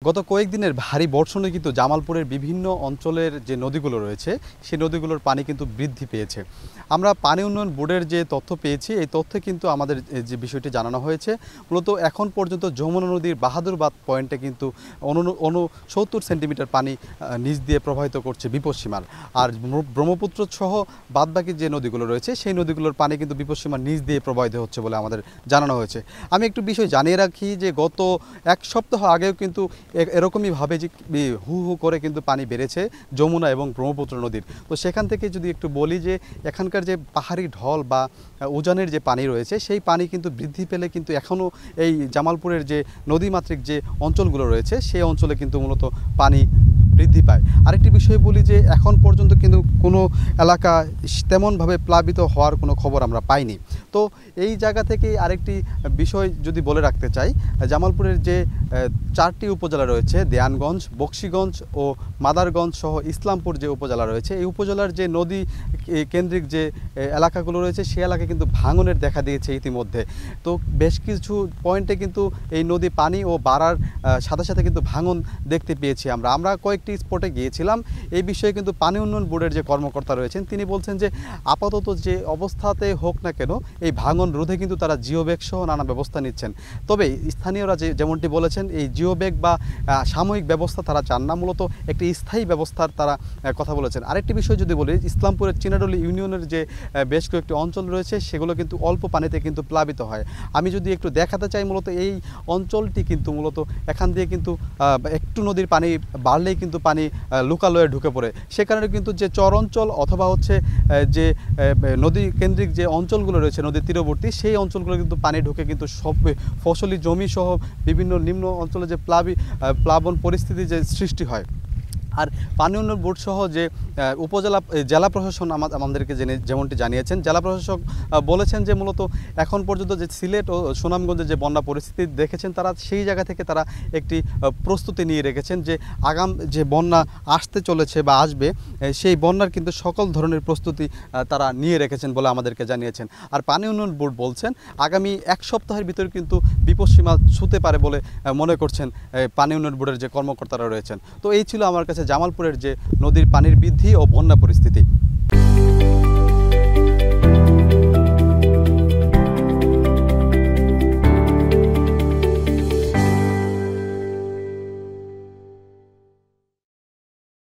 গত কয়েকদিনের ভারী বর্ষণে কিন্তু জামালপুরের বিভিন্ন অঞ্চলের যে নদীগুলো রয়েছে সেই নদীগুলোর পানি কিন্তু বৃদ্ধি পেয়েছে। আমরা পানি উন্নয়ন বোর্ডের যে তথ্য পেয়েছি এই তথ্যে কিন্তু আমাদের যে বিষয়টি জানানো হয়েছে, মূলত এখন পর্যন্ত যমুনা নদীর বাহাদুরবাদ পয়েন্টে কিন্তু 70 সেন্টিমিটার পানি নিচ দিয়ে প্রবাহিত করছে বিপদসীমার। আর ব্রহ্মপুত্র সহ বাদবাকি যে নদীগুলো রয়েছে সেই নদীগুলোর পানি কিন্তু বিপদসীমার নিচ দিয়ে প্রবাহিত হচ্ছে বলে আমাদের জানানো হয়েছে। আমি একটু বিষয় জানিয়ে রাখি যে গত এক সপ্তাহ আগেও কিন্তু এরকমইভাবে যে হু হু করে কিন্তু পানি বেড়েছে যমুনা এবং ব্রহ্মপুত্র নদীর। তো সেখান থেকে যদি একটু বলি যে এখানকার যে পাহাড়ি ঢল বা উজানের যে পানি রয়েছে সেই পানি কিন্তু বৃদ্ধি পেলে কিন্তু এখনও এই জামালপুরের যে নদীমাতৃক যে অঞ্চলগুলো রয়েছে সেই অঞ্চলে কিন্তু মূলত পানি বৃদ্ধি পায়। আরেকটি বিষয় বলি যে এখন পর্যন্ত কিন্তু কোনো এলাকা তেমনভাবে প্লাবিত হওয়ার কোনো খবর আমরা পাইনি। তো এই জায়গা থেকে আরেকটি বিষয় যদি বলে রাখতে চাই, জামালপুরের যে 4টি উপজেলা রয়েছে দেয়ানগঞ্জ, বকশীগঞ্জ ও মাদারগঞ্জ সহ ইসলামপুর যে উপজেলা রয়েছে এই উপজেলার যে নদী কেন্দ্রিক যে এলাকাগুলো রয়েছে সেই এলাকায় কিন্তু ভাঙনের দেখা দিয়েছে ইতিমধ্যে। তো বেশ কিছু পয়েন্টে কিন্তু এই নদী পানি ও বাড়ার সাথে সাথে কিন্তু ভাঙন দেখতে পেয়েছি আমরা কয়েকটি স্পটে গিয়েছিলাম। এই বিষয়ে কিন্তু পানি উন্নয়ন বোর্ডের যে কর্মকর্তা রয়েছেন তিনি বলছেন যে আপাতত যে অবস্থাতে হোক না কেন এই ভাঙন রোধে কিন্তু তারা জিওব্যাগ সহ নানা ব্যবস্থা নিচ্ছেন। তবে স্থানীয়রা যেমনটি বলেছেন এই জিওব্যাগ বা সাময়িক ব্যবস্থা তারা চান না, মূলত একটি স্থায়ী ব্যবস্থার তারা কথা বলেছেন। আরেকটি বিষয় যদি বলি, ইসলামপুরের চিনাডলি ইউনিয়নের যে বেশ কয়েকটি অঞ্চল রয়েছে সেগুলো কিন্তু অল্প পানিতে কিন্তু প্লাবিত হয়। আমি যদি একটু দেখাতে চাই, মূলত এই অঞ্চলটি কিন্তু মূলত এখান দিয়ে কিন্তু একটু নদীর পানি বাড়লেই কিন্তু পানি লোকালয়ে ঢুকে পড়ে। সে কারণে কিন্তু যে চর অঞ্চল অথবা হচ্ছে যে নদী কেন্দ্রিক যে অঞ্চলগুলো রয়েছে নদীর তীরবর্তী সেই অঞ্চলগুলো কিন্তু পানি ঢুকে কিন্তু সব ফসলি জমি সহ বিভিন্ন নিম্ন অঞ্চলে যে প্লাবন পরিস্থিতি যে সৃষ্টি হয়। আর পানি উন্নয়ন বোর্ড সহ যে জেলা প্রশাসন আমাদেরকে যেমনটি জানিয়েছেন, জেলা প্রশাসক বলেছেন যে মূলত এখন পর্যন্ত যে সিলেট ও সুনামগঞ্জে যে বন্যা পরিস্থিতি দেখেছেন তারা সেই জায়গা থেকে তারা একটি প্রস্তুতি নিয়ে রেখেছেন যে আগাম যে বন্যা আসতে চলেছে বা আসবে সেই বন্যার কিন্তু সকল ধরনের প্রস্তুতি তারা নিয়ে রেখেছেন বলে আমাদেরকে জানিয়েছেন। আর পানি উন্নয়ন বোর্ড বলছেন আগামী এক সপ্তাহের ভিতরে কিন্তু বিপদসীমা ছুঁতে পারে বলে মনে করছেন পানি উন্নয়ন বোর্ডের যে কর্মকর্তারা রয়েছেন। তো এই ছিল আমার কাছে জামালপুরের যে নদীর পানির বৃদ্ধি ও বন্যা পরিস্থিতি।